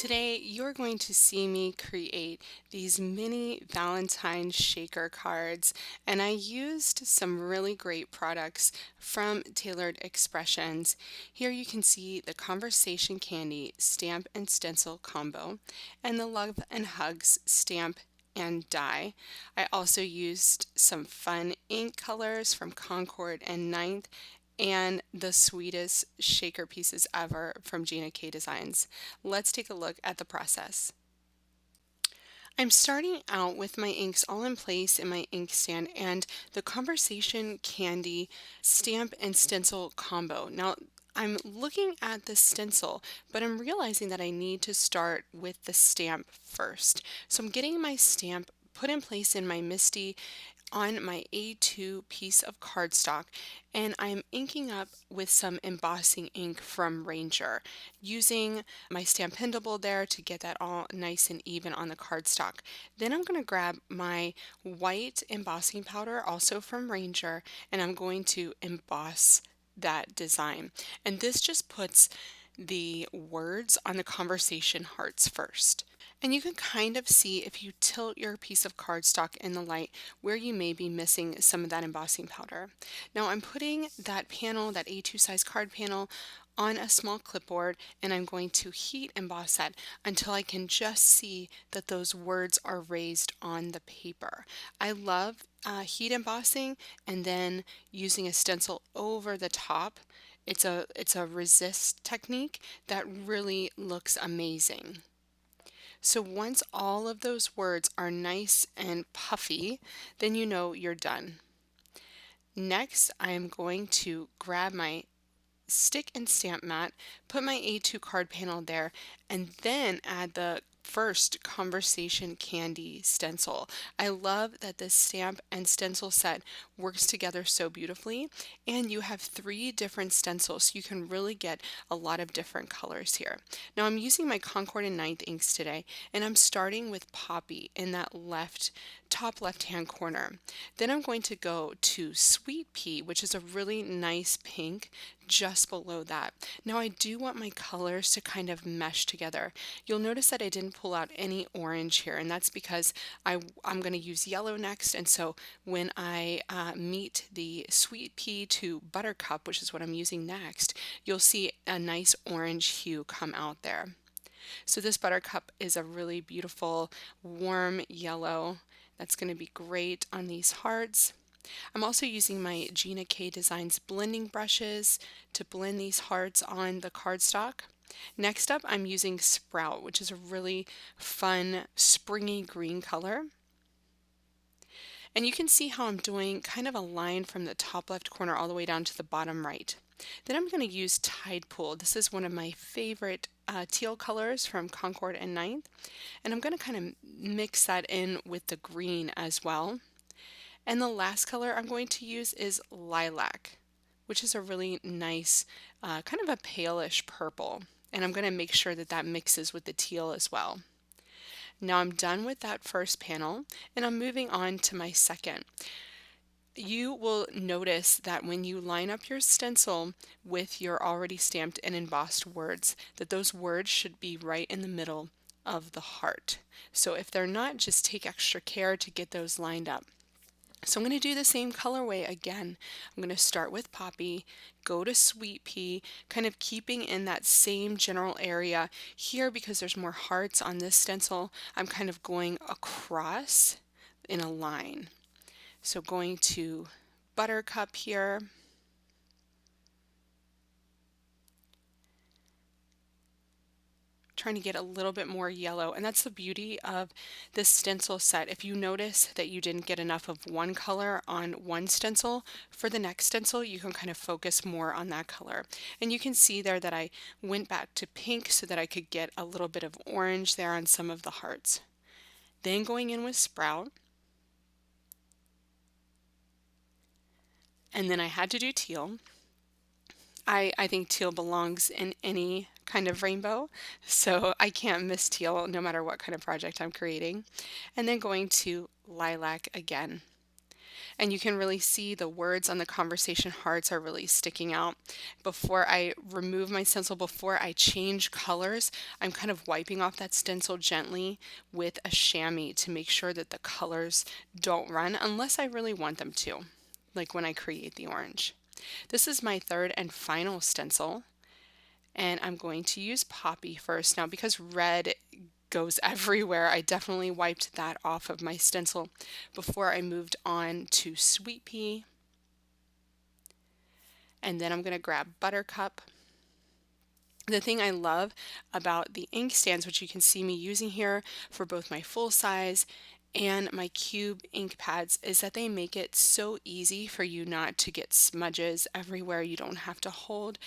Today, you're going to see me create these mini Valentine's shaker cards, and I used some really great products from Tailored Expressions. Here you can see the Conversation Candy stamp and stencil combo, and the Love and Hugs stamp and die. I also used some fun ink colors from Concord and Ninth and the sweetest shaker pieces ever from Gina K Designs. Let's take a look at the process. I'm starting out with my inks all in place in my ink stand and the Conversation Candy stamp and stencil combo. Now, I'm looking at the stencil, but I'm realizing that I need to start with the stamp first. So I'm getting my stamp put in place in my Misty on my A2 piece of cardstock, and I'm inking up with some embossing ink from Ranger, using my Stampendable there to get that all nice and even on the cardstock. Then I'm going to grab my white embossing powder, also from Ranger, and I'm going to emboss that design. And this just puts the words on the conversation hearts first. And you can kind of see if you tilt your piece of cardstock in the light where you may be missing some of that embossing powder. Now I'm putting that panel, that A2 size card panel, on a small clipboard, and I'm going to heat emboss that until I can just see that those words are raised on the paper. I love heat embossing and then using a stencil over the top. It's a resist technique that really looks amazing. So once all of those words are nice and puffy, then you know you're done. Next, I am going to grab my stick and stamp mat, put my A2 card panel there, and then add the first Conversation Candy stencil. I love that this stamp and stencil set works together so beautifully, and you have three different stencils, so you can really get a lot of different colors here. Now I'm using my Concord and Ninth inks today, and I'm starting with Poppy in that top left hand corner. Then I'm going to go to Sweet Pea, which is a really nice pink, just below that. Now I do want my colors to kind of mesh together. You'll notice that I didn't pull out any orange here, and that's because I'm going to use yellow next, and so when I meet the Sweet Pea to Buttercup, which is what I'm using next, you'll see a nice orange hue come out there. So this Buttercup is a really beautiful warm yellow that's going to be great on these hearts. I'm also using my Gina K Designs blending brushes to blend these hearts on the cardstock. Next up, I'm using Sprout, which is a really fun springy green color. And you can see how I'm doing kind of a line from the top left corner all the way down to the bottom right. Then I'm going to use Tide Pool. This is one of my favorite teal colors from Concord and Ninth. And I'm going to kind of mix that in with the green as well. And the last color I'm going to use is Lilac, which is a really nice, kind of a palish purple. And I'm going to make sure that that mixes with the teal as well. Now I'm done with that first panel, and I'm moving on to my second. You will notice that when you line up your stencil with your already stamped and embossed words, that those words should be right in the middle of the heart. So if they're not, just take extra care to get those lined up. So I'm going to do the same colorway again. I'm going to start with Poppy, go to Sweet Pea, kind of keeping in that same general area. Here, because there's more hearts on this stencil, I'm kind of going across in a line. So going to Buttercup here. Trying to get a little bit more yellow, and that's the beauty of this stencil set. If you notice that you didn't get enough of one color on one stencil, for the next stencil you can kind of focus more on that color. And you can see there that I went back to pink so that I could get a little bit of orange there on some of the hearts. Then going in with Sprout, and then I had to do teal. I think teal belongs in any kind of rainbow, so I can't miss teal no matter what kind of project I'm creating. And then going to Lilac again. And you can really see the words on the conversation hearts are really sticking out. Before I remove my stencil, before I change colors, I'm kind of wiping off that stencil gently with a chamois to make sure that the colors don't run unless I really want them to, like when I create the orange. This is my third and final stencil, and I'm going to use Poppy first. Now, because red goes everywhere, I definitely wiped that off of my stencil before I moved on to Sweet Pea. And then I'm going to grab Buttercup. The thing I love about the ink stands, which you can see me using here for both my full size and my cube ink pads, is that they make it so easy for you not to get smudges everywhere. You don't have to hold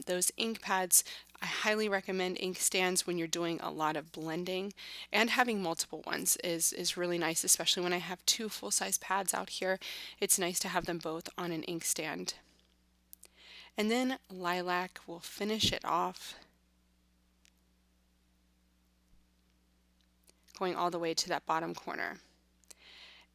those ink pads. I highly recommend ink stands when you're doing a lot of blending, and having multiple ones is really nice, especially when I have two full-size pads out here. It's nice to have them both on an ink stand. And then Lilac will finish it off, going all the way to that bottom corner.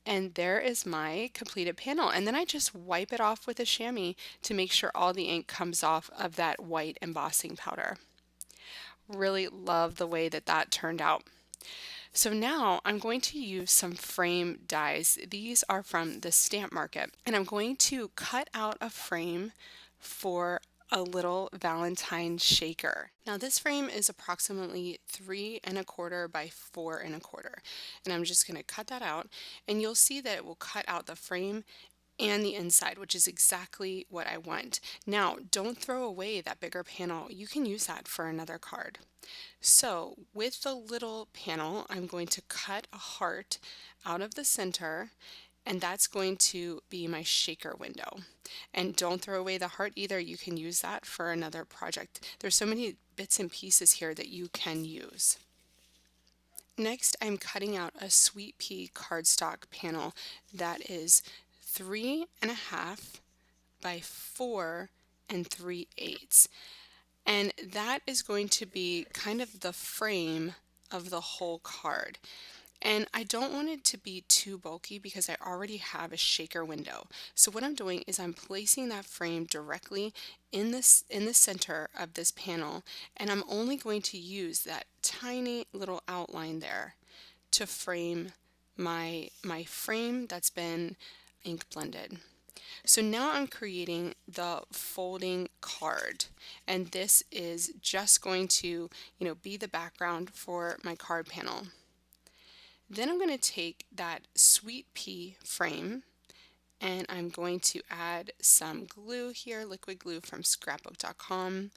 And there is my completed panel. And then I just wipe it off with a chamois to make sure all the ink comes off of that white embossing powder. Really love the way that that turned out. So now I'm going to use some frame dies. These are from the stamp market, and I'm going to cut out a frame for a little Valentine shaker. Now this frame is approximately 3¼ by 4¼ and I'm just going to cut that out, and you'll see that it will cut out the frame and the inside, which is exactly what I want. Now don't throw away that bigger panel. You can use that for another card. So with the little panel, I'm going to cut a heart out of the center, and that's going to be my shaker window. And don't throw away the heart either. You can use that for another project. There's so many bits and pieces here that you can use. Next, I'm cutting out a Sweet Pea cardstock panel that is 3½ by 4�3/8. And that is going to be kind of the frame of the whole card. And I don't want it to be too bulky because I already have a shaker window. So what I'm doing is I'm placing that frame directly in the center of this panel, and I'm only going to use that tiny little outline there to frame my frame that's been ink blended. So now I'm creating the folding card, and this is just going to, be the background for my card panel. Then I'm going to take that Sweet Pea frame, and I'm going to add some glue here, liquid glue from scrapbook.com,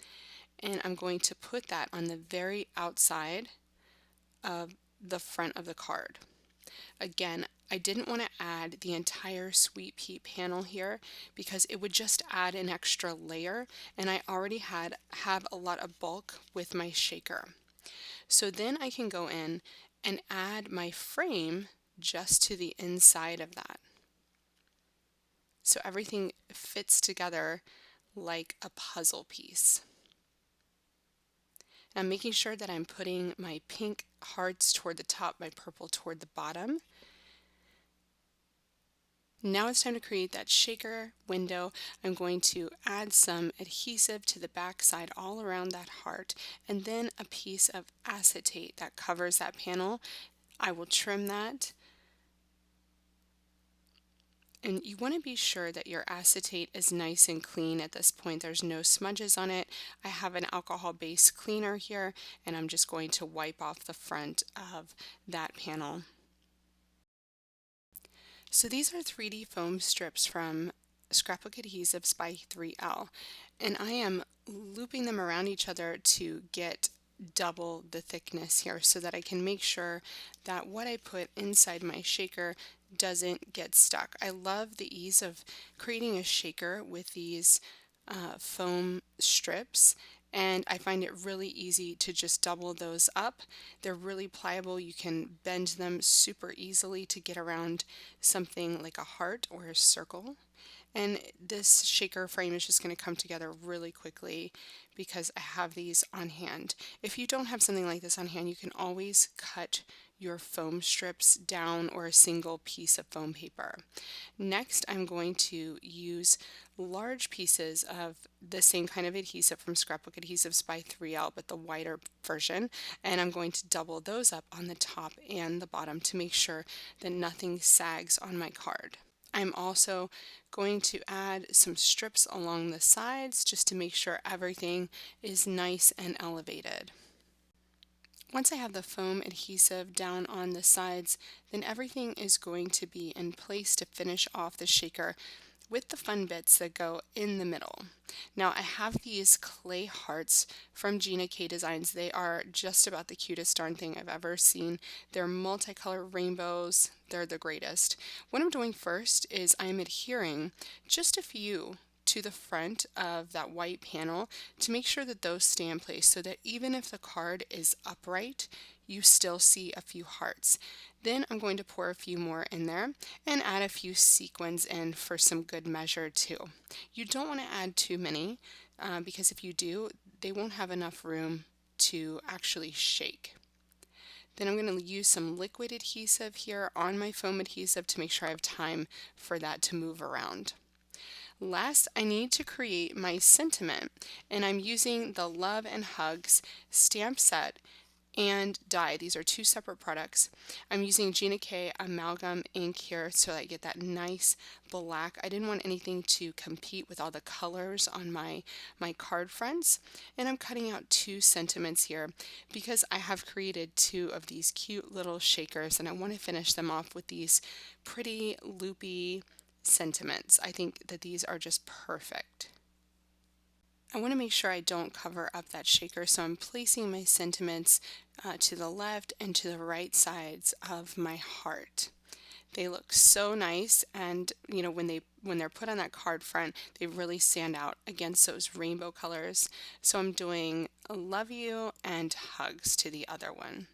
and I'm going to put that on the very outside of the front of the card. Again, I didn't want to add the entire Sweet Pea panel here because it would just add an extra layer, and I already have a lot of bulk with my shaker. So then I can go in and add my frame just to the inside of that. So everything fits together like a puzzle piece. And I'm making sure that I'm putting my pink hearts toward the top, my purple toward the bottom. Now it's time to create that shaker window. I'm going to add some adhesive to the back side all around that heart, and then a piece of acetate that covers that panel. I will trim that. And you want to be sure that your acetate is nice and clean at this point. There's no smudges on it. I have an alcohol-based cleaner here, and I'm just going to wipe off the front of that panel. So these are 3D foam strips from Scrapbook Adhesives by 3L, and I am looping them around each other to get double the thickness here so that I can make sure that what I put inside my shaker doesn't get stuck. I love the ease of creating a shaker with these foam strips, and I find it really easy to just double those up. They're really pliable. You can bend them super easily to get around something like a heart or a circle. And this shaker frame is just going to come together really quickly because I have these on hand. If you don't have something like this on hand, you can always cut your foam strips down or a single piece of foam paper. Next, I'm going to use large pieces of the same kind of adhesive from Scrapbook Adhesives by 3L, but the wider version, and I'm going to double those up on the top and the bottom to make sure that nothing sags on my card. I'm also going to add some strips along the sides just to make sure everything is nice and elevated. Once I have the foam adhesive down on the sides, then everything is going to be in place to finish off the shaker with the fun bits that go in the middle. Now I have these clay hearts from Gina K Designs. They are just about the cutest darn thing I've ever seen. They're multicolored rainbows. They're the greatest. What I'm doing first is I'm adhering just a few to the front of that white panel to make sure that those stay in place so that even if the card is upright, you still see a few hearts. Then I'm going to pour a few more in there and add a few sequins in for some good measure too. You don't want to add too many because if you do, they won't have enough room to actually shake. Then I'm going to use some liquid adhesive here on my foam adhesive to make sure I have time for that to move around. Last, I need to create my sentiment, and I'm using the Love and Hugs stamp set and die. These are two separate products. I'm using Gina K amalgam ink here so I get that nice black. I didn't want anything to compete with all the colors on my card fronts, and I'm cutting out two sentiments here because I have created two of these cute little shakers and I want to finish them off with these pretty loopy sentiments. I think that these are just perfect. I want to make sure I don't cover up that shaker, so I'm placing my sentiments to the left and to the right sides of my heart. They look so nice, and when they're put on that card front, they really stand out against those rainbow colors. So I'm doing a love you and hugs to the other one.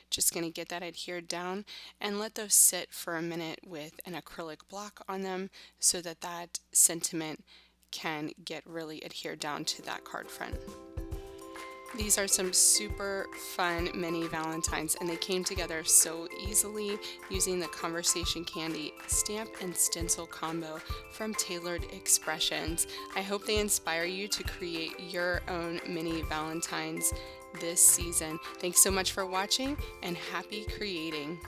Just going to get that adhered down and let those sit for a minute with an acrylic block on them so that that sentiment can get really adhered down to that card front. These are some super fun mini Valentines, and they came together so easily using the Conversation Candy stamp and stencil combo from Tailored Expressions. I hope they inspire you to create your own mini Valentines this season. Thanks so much for watching, and happy creating!